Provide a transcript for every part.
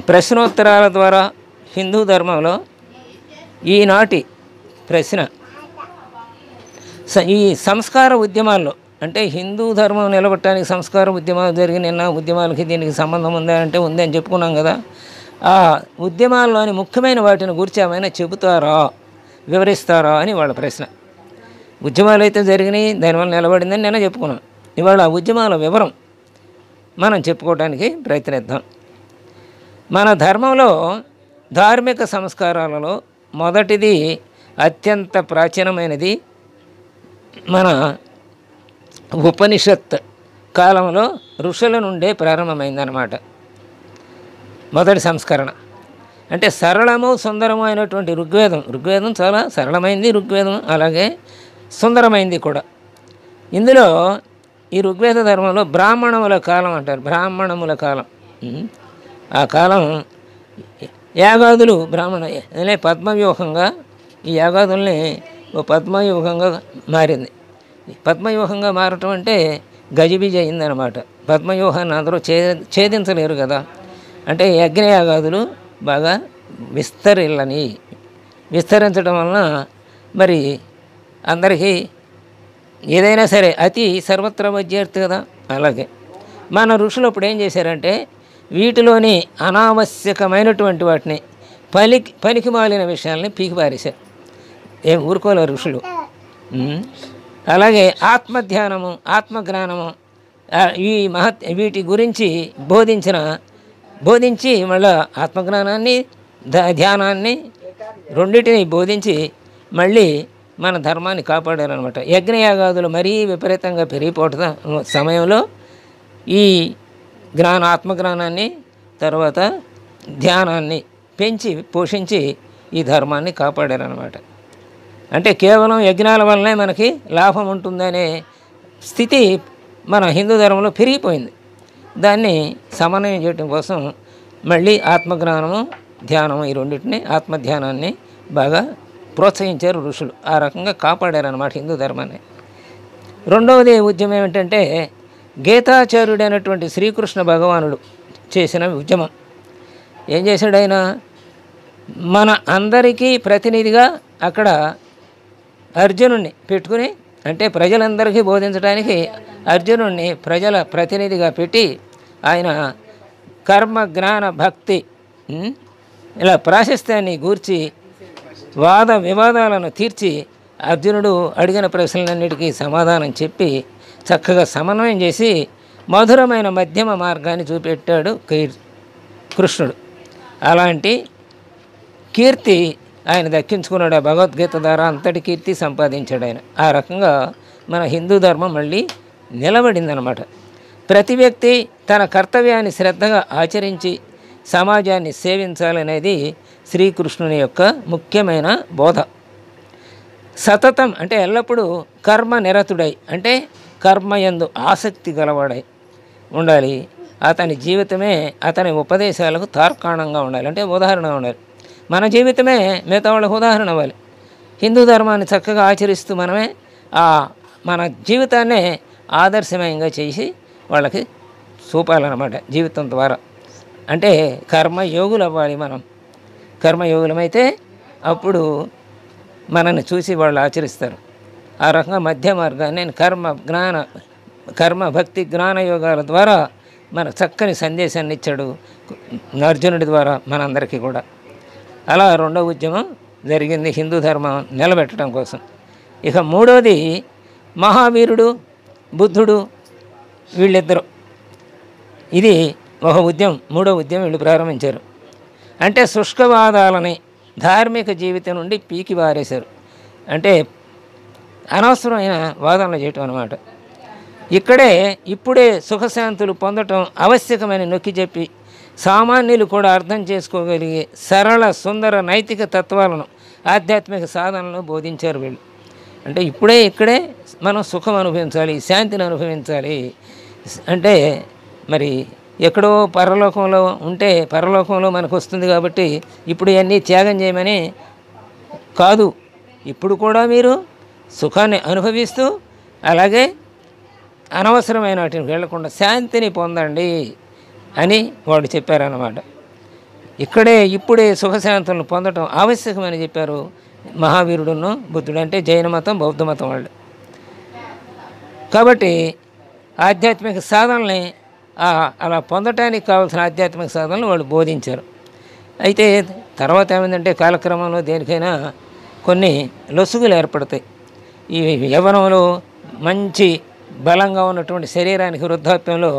ప్రశ్నోత్తరాల ద్వారా హిందూ ధర్మంలో ఈనాటి ప్రశ్న ఈ సంస్కార ఉద్యమాల్లో అంటే హిందూ ధర్మం నిలబెట్టడానికి సంస్కార ఉద్యమాలు జరిగిన ఉద్యమాలకి దీనికి సంబంధం ఉందా అంటే ఉంది అని చెప్పుకున్నాం కదా. ఆ ఉద్యమాల్లోని ముఖ్యమైన వాటిని గురించి ఏమైనా చెబుతారా, వివరిస్తారా అని వాళ్ళ ప్రశ్న. ఉద్యమాలు అయితే జరిగినాయి, దానివల్ల నిలబడిందని నేను చెప్పుకున్నాం. ఇవాళ ఆ ఉద్యమాల వివరం మనం చెప్పుకోవడానికి ప్రయత్నిద్దాం. మన ధర్మంలో ధార్మిక సంస్కారాలలో మొదటిది అత్యంత ప్రాచీనమైనది మన ఉపనిషత్ కాలంలో ఋషుల నుండే ప్రారంభమైందన్నమాట. మొదటి సంస్కరణ అంటే సరళము సుందరము అయినటువంటి ఋగ్వేదం చాలా సరళమైంది, ఋగ్వేదం అలాగే సుందరమైంది కూడా. ఇందులో ఈ ఋగ్వేద ధర్మంలో బ్రాహ్మణముల కాలం అంటారు. బ్రాహ్మణముల కాలం, ఆ కాలం యాగాదులు అనే పద్మవ్యూహంగా ఈ యాగాదుల్ని ఓ పద్మవ్యూహంగా మారింది. పద్మవ్యూహంగా మారటం అంటే గజిబిజి అయిందనమాట. పద్మవ్యూహాన్ని అందరూ ఛేదించలేరు కదా. అంటే యజ్ఞయాగాదులు బాగా విస్తరించడం వలన మరి అందరికీ ఏదైనా సరే అతి సర్వత్ర విద్యార్థి కదా. అలాగే మన ఋషులు అప్పుడు ఏం చేశారంటే వీటిలోని అనావశ్యకమైనటువంటి వాటిని పనికి మాలిన విషయాల్ని పీకిపారేశారు. ఏం ఊరుకోలే ఋషులు. అలాగే ఆత్మధ్యానము, ఆత్మజ్ఞానము వీటి గురించి బోధించి మళ్ళీ ఆత్మజ్ఞానాన్ని ధ్యానాన్ని రెండింటిని బోధించి మళ్ళీ మన ధర్మాన్ని కాపాడారనమాట. యజ్ఞయాగాదులు మరీ విపరీతంగా పెరిగిపోవటం సమయంలో ఈ ఆత్మజ్ఞానాన్ని తర్వాత ధ్యానాన్ని పెంచి పోషించి ఈ ధర్మాన్ని కాపాడారనమాట. అంటే కేవలం యజ్ఞాల వల్లనే మనకి లాభం ఉంటుందనే స్థితి మన హిందూ ధర్మంలో పెరిగిపోయింది. దాన్ని సమన్వయం చేయడం కోసం మళ్ళీ ఆత్మజ్ఞానము, ధ్యానము ఈ రెండింటిని ఆత్మధ్యానాన్ని బాగా ప్రోత్సహించారు ఋషులు. ఆ రకంగా కాపాడారన్నమాట హిందూ ధర్మాన్ని. రెండవది ఉద్యమం ఏమిటంటే గీతాచార్యుడైనటువంటి శ్రీకృష్ణ భగవానుడు చేసిన ఉద్యమం. ఏం చేశాడు ఆయన? మన అందరికీ ప్రతినిధిగా అక్కడ అర్జునుడిని పెట్టుకుని, అంటే ప్రజలందరికీ బోధించడానికి అర్జునుడిని ప్రజల ప్రతినిధిగా పెట్టి ఆయన కర్మ జ్ఞాన భక్తి ఇలా ప్రాశస్త్యాన్ని గూర్చి వాద వివాదాలను తీర్చి అర్జునుడు అడిగిన ప్రశ్నలన్నిటికీ సమాధానం చెప్పి చక్కగా సమన్వయం చేసి మధురమైన మధ్యమ మార్గాన్ని చూపెట్టాడు కృష్ణుడు. అలాంటి కీర్తి ఆయన దక్కించుకున్నాడు. ఆ భగవద్గీత ద్వారా అంతటి కీర్తి సంపాదించాడు ఆయన. ఆ రకంగా మన హిందూ ధర్మం మళ్ళీ నిలబడిందనమాట. ప్రతి వ్యక్తి తన కర్తవ్యాన్ని శ్రద్ధగా ఆచరించి సమాజాన్ని సేవించాలనేది శ్రీకృష్ణుని యొక్క ముఖ్యమైన బోధ. సతతం అంటే ఎల్లప్పుడూ కర్మ నిరతుడై, అంటే కర్మయందు ఆసక్తి గలవాడై ఉండాలి. అతని జీవితమే అతని ఉపదేశాలకు తార్కాణంగా ఉండాలి, అంటే ఉదాహరణగా ఉండాలి. మన జీవితమే మిగతా వాళ్ళకు ఉదాహరణ అవ్వాలి. హిందూ ధర్మాన్ని చక్కగా ఆచరిస్తూ మనమే మన జీవితాన్నే ఆదర్శమయంగా చేసి వాళ్ళకి చూపాలన్నమాట జీవితం ద్వారా. అంటే కర్మయోగులు అవ్వాలి. మనం కర్మయోగులమైతే అప్పుడు మనల్ని చూసి వాళ్ళు ఆచరిస్తారు. ఆ రకంగా మధ్య మార్గాన్ని కర్మ భక్తి జ్ఞాన యోగాల ద్వారా మన చక్కని సందేశాన్ని ఇచ్చాడు అర్జునుడి ద్వారా మనందరికీ కూడా. అలా రెండవ ఉద్యమం జరిగింది హిందూ ధర్మం నిలబెట్టడం కోసం. ఇక మూడవది మహావీరుడు బుద్ధుడు, వీళ్ళిద్దరూ. ఇది ఒక ఉద్యమం, మూడో ఉద్యమం వీళ్ళు ప్రారంభించారు. అంటే శుష్కవాదాలని ధార్మిక జీవితం నుండి పీకి పారేశారు. అంటే అనవసరమైన వాదనలు చేయటం అన్నమాట. ఇప్పుడే సుఖశాంతులు పొందటం ఆవశ్యకమని నొక్కి చెప్పి సామాన్యులు కూడా అర్థం చేసుకోగలిగే సరళ సుందర నైతిక తత్వాలను ఆధ్యాత్మిక సాధనలను బోధించారు వీళ్ళు. అంటే ఇక్కడే మనం సుఖం అనుభవించాలి, శాంతిని అనుభవించాలి. అంటే మరి ఎక్కడో పరలోకంలో ఉంటే పరలోకంలో మనకు వస్తుంది కాబట్టి ఇప్పుడు ఇవన్నీ త్యాగం చేయమని కాదు, ఇప్పుడు కూడా మీరు సుఖాన్ని అనుభవిస్తూ అలాగే అనవసరమైన వాటిని వెళ్లకుండా శాంతిని పొందండి అని వాడు చెప్పారన్నమాట. ఇక్కడే ఇప్పుడే సుఖశాంతులను పొందటం ఆవశ్యకమని చెప్పారు మహావీరుడును బుద్ధుడు, అంటే జైన మతం బౌద్ధ మతం వాళ్ళు. కాబట్టి ఆధ్యాత్మిక సాధనల్ని అలా పొందటానికి కావాల్సిన ఆధ్యాత్మిక సాధనలు వాళ్ళు బోధించారు. అయితే తర్వాత ఏమైందంటే కాలక్రమంలో దేనికైనా కొన్ని లొసుగులు ఏర్పడతాయి. ఈ యవ్వనంలో మంచి బలంగా ఉన్నటువంటి శరీరానికి వృద్ధాప్యంలో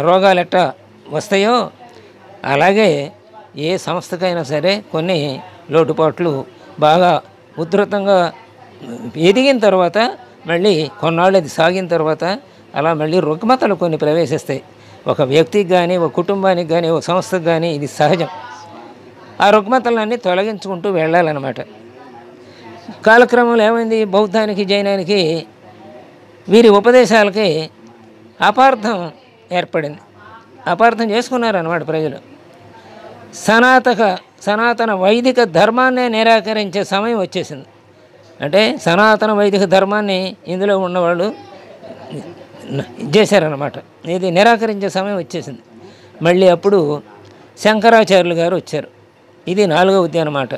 రోగాలు ఎట్టా వస్తాయో అలాగే ఏ సంస్థకైనా సరే కొన్ని లోటుపాట్లు బాగా ఉధృతంగా ఎదిగిన తర్వాత మళ్ళీ కొన్నాళ్ళు అది సాగిన తర్వాత అలా మళ్ళీ రుగ్మతలు కొన్ని ప్రవేశిస్తాయి. ఒక వ్యక్తికి కానీ, ఒక కుటుంబానికి కానీ, ఒక సంస్థకు కానీ ఇది సహజం. ఆ రుగ్మతలన్నీ తొలగించుకుంటూ వెళ్ళాలన్నమాట. కాలక్రమంలో ఏమైంది, బౌద్ధానికి జైనానికి వీరి ఉపదేశాలకి అపార్థం ఏర్పడింది. అపార్థం చేసుకున్నారన్నమాట ప్రజలు. సనాతన వైదిక ధర్మాన్నే నిరాకరించే సమయం వచ్చేసింది. అంటే సనాతన వైదిక ధర్మాన్ని ఇందులో ఉన్నవాళ్ళు చేశారన్నమాట. ఇది నిరాకరించే సమయం వచ్చేసింది. మళ్ళీ అప్పుడు శంకరాచార్యులు గారు వచ్చారు. ఇది 4వ ఉద్యమం అన్నమాట.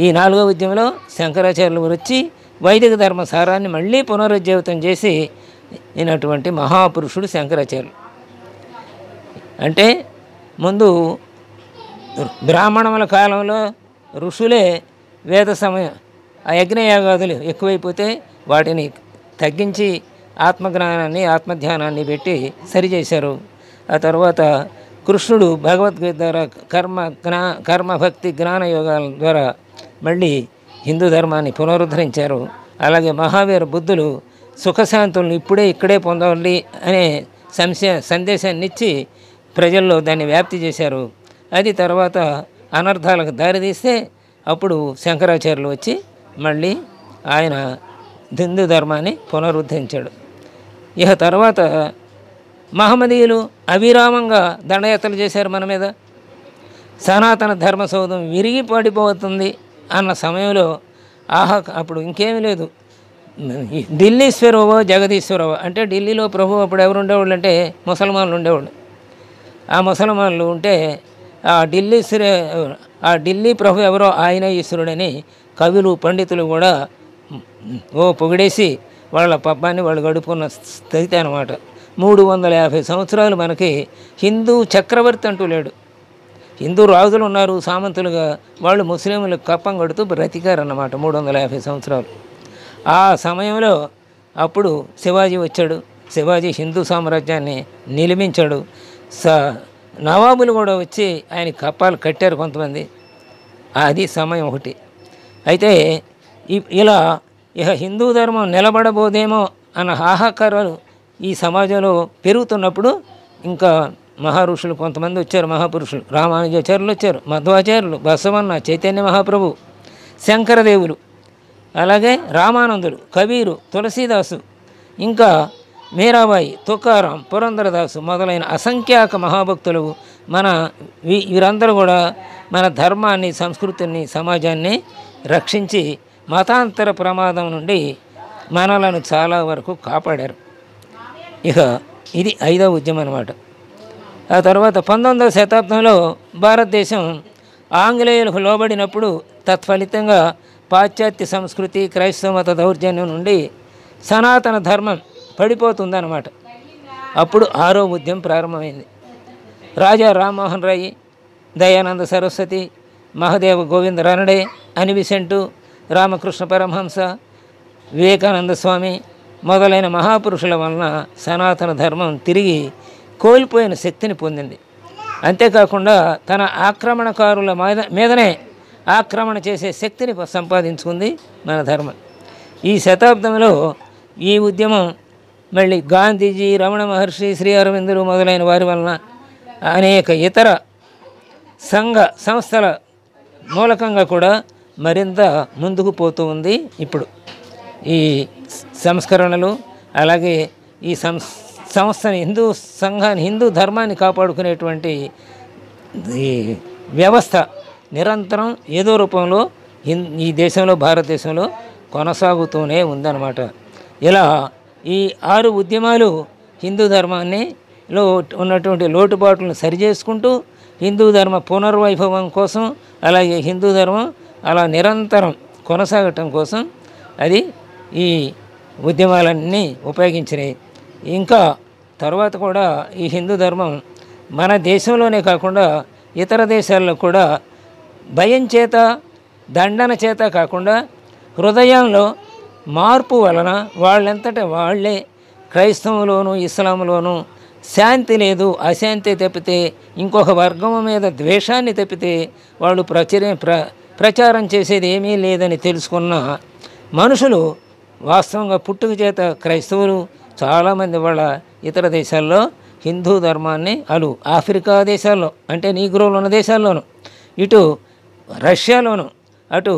ఈ 4వ ఉద్యమంలో శంకరాచార్యులు వచ్చి వైదిక ధర్మ సారాన్ని మళ్ళీ పునరుజ్జీవితం చేసి అయినటువంటి మహాపురుషుడు శంకరాచార్యులు. అంటే ముందు బ్రాహ్మణముల కాలంలో ఋషులే వేద సమయం ఆ యజ్ఞయాగాదులు ఎక్కువైపోతే వాటిని తగ్గించి ఆత్మజ్ఞానాన్ని ఆత్మధ్యానాన్ని పెట్టి సరిచేశారు. ఆ తర్వాత కృష్ణుడు భగవద్గీత ద్వారా కర్మభక్తి జ్ఞాన యోగాల ద్వారా మళ్ళీ హిందూ ధర్మాన్ని పునరుద్ధరించారు. అలాగే మహావీర బుద్ధులు సుఖశాంతులను ఇక్కడే పొందాలి అనే సందేశాన్ని ఇచ్చి ప్రజల్లో దాన్ని వ్యాప్తి చేశారు. అది తర్వాత అనర్థాలకు దారితీస్తే అప్పుడు శంకరాచార్యులు వచ్చి మళ్ళీ ఆయన హిందూ ధర్మాన్ని పునరుద్ధరించాడు. ఇక తర్వాత మహమ్మదీయులు అవిరామంగా దండయాత్రలు చేశారు మన మీద. సనాతన ధర్మ సౌధం విరిగి పడిపోతుంది అన్న సమయంలో అప్పుడు ఇంకేమీ లేదు, ఢిల్లీశ్వరవో జగదీశ్వరవో, అంటే ఢిల్లీలో ప్రభు అప్పుడు ఎవరు ఉండేవాళ్ళు అంటే ముసల్మాన్లు ఉండేవాళ్ళు. ఆ ముసల్మాన్లు ఉంటే ఆ ఢిల్లీ ప్రభు ఎవరో ఆయన ఈశ్వరుడని కవులు పండితులు కూడా పొగిడేసి వాళ్ళ పబ్బాన్ని వాళ్ళు గడుపుకున్న స్థితి అన్నమాట. 350 సంవత్సరాలు మనకి హిందూ చక్రవర్తి అంటూ లేడు. హిందూ రాజులు ఉన్నారు సామంతులుగా, వాళ్ళు ముస్లింలకు కప్పం కడుతూ బ్రతికారన్నమాట 350 సంవత్సరాలు. ఆ సమయంలో అప్పుడు శివాజీ వచ్చాడు. శివాజీ హిందూ సామ్రాజ్యాన్ని నిలిమించాడు. నవాబులు కూడా వచ్చి ఆయన కప్పాలు కట్టారు కొంతమంది. అది సమయం ఒకటి. అయితే ఇలా ఇక హిందూ ధర్మం నిలబడబోదేమో అన్న హాహాకారాలు ఈ సమాజంలో పెరుగుతున్నప్పుడు ఇంకా మహారుషులు కొంతమంది వచ్చారు, మహాపురుషులు. రామానుజాచార్యులు వచ్చారు, మధ్వాచార్యులు, బసవన్న, చైతన్య మహాప్రభు, శంకరదేవులు, అలాగే రామానందులు, కబీరు, తులసీదాసు, ఇంకా మీరాబాయి, తుకారాం, పురంధరదాసు మొదలైన అసంఖ్యాక మహాభక్తులు వీరందరూ కూడా మన ధర్మాన్ని, సంస్కృతిని, సమాజాన్ని రక్షించి మతాంతర ప్రమాదం నుండి మనలను చాలా వరకు కాపాడారు. ఇక ఇది 5వ ఉద్యమం అన్నమాట. ఆ తర్వాత 19వ శతాబ్దంలో భారతదేశం ఆంగ్లేయులకు లోబడినప్పుడు తత్ఫలితంగా పాశ్చాత్య సంస్కృతి, క్రైస్తవ మత దౌర్జన్యం నుండి సనాతన ధర్మం పడిపోతుందన్నమాట. అప్పుడు 6వ ఉద్యమం ప్రారంభమైంది. రాజా రామ్మోహన్ రాయ్, దయానంద సరస్వతి, మహదేవ గోవింద రానడే, అనిబిసెంటు, రామకృష్ణ పరమహంస, వివేకానంద స్వామి మొదలైన మహాపురుషుల వలన సనాతన ధర్మం తిరిగి కోల్పోయిన శక్తిని పొందింది. అంతేకాకుండా తన ఆక్రమణకారుల మీదనే ఆక్రమణ చేసే శక్తిని సంపాదించుకుంది మన ధర్మం. ఈ శతాబ్దంలో ఈ ఉద్యమం మళ్ళీ గాంధీజీ, రమణ మహర్షి, శ్రీ అరవిందులు మొదలైన వారి వలన అనేక ఇతర సంస్థల మూలకంగా కూడా మరింత ముందుకు పోతూ ఉంది. ఇప్పుడు ఈ సంస్కరణలు, అలాగే ఈ సంస్థని, హిందూ ధర్మాన్ని కాపాడుకునేటువంటి ఈ వ్యవస్థ నిరంతరం ఏదో రూపంలో ఈ దేశంలో, భారతదేశంలో కొనసాగుతూనే ఉందన్నమాట. ఇలా ఈ 6 ఉద్యమాలు హిందూ ధర్మాన్ని లో ఉన్నటువంటి లోటుపాట్లను సరిచేసుకుంటూ హిందూ ధర్మ పునర్వైభవం కోసం, అలాగే హిందూ ధర్మం అలా నిరంతరం కొనసాగటం కోసం అది ఈ ఉద్యమాలన్నీ ఉపయోగించినాయి. ఇంకా తర్వాత కూడా ఈ హిందూ ధర్మం మన దేశంలోనే కాకుండా ఇతర దేశాల్లో కూడా భయం చేత, దండన చేత కాకుండా హృదయంలో మార్పు వలన వాళ్ళంతటా వాళ్ళే క్రైస్తవంలోను ఇస్లాంలోను శాంతి లేదు, అశాంతి తప్పితే ఇంకొక వర్గం మీద ద్వేషాన్ని తప్పితే వాళ్ళు ప్రచారం చేసేది ఏమీ లేదని తెలుసుకున్న మనుషులు వాస్తవంగా పుట్టుక చేత క్రైస్తవులు చాలామంది వాళ్ళ ఇతర దేశాల్లో హిందూ ధర్మాన్ని ఆఫ్రికా దేశాల్లో అంటే నీగ్రోలు ఉన్న దేశాల్లోనూ, ఇటు రష్యాలోను, అటు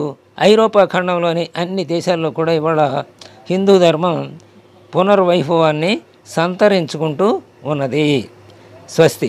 ఐరోపా ఖండంలోని అన్ని దేశాల్లో కూడా ఇవాళ హిందూ ధర్మం పునర్వైభవాన్ని సంతరించుకుంటూ ఉన్నది. స్వస్తి.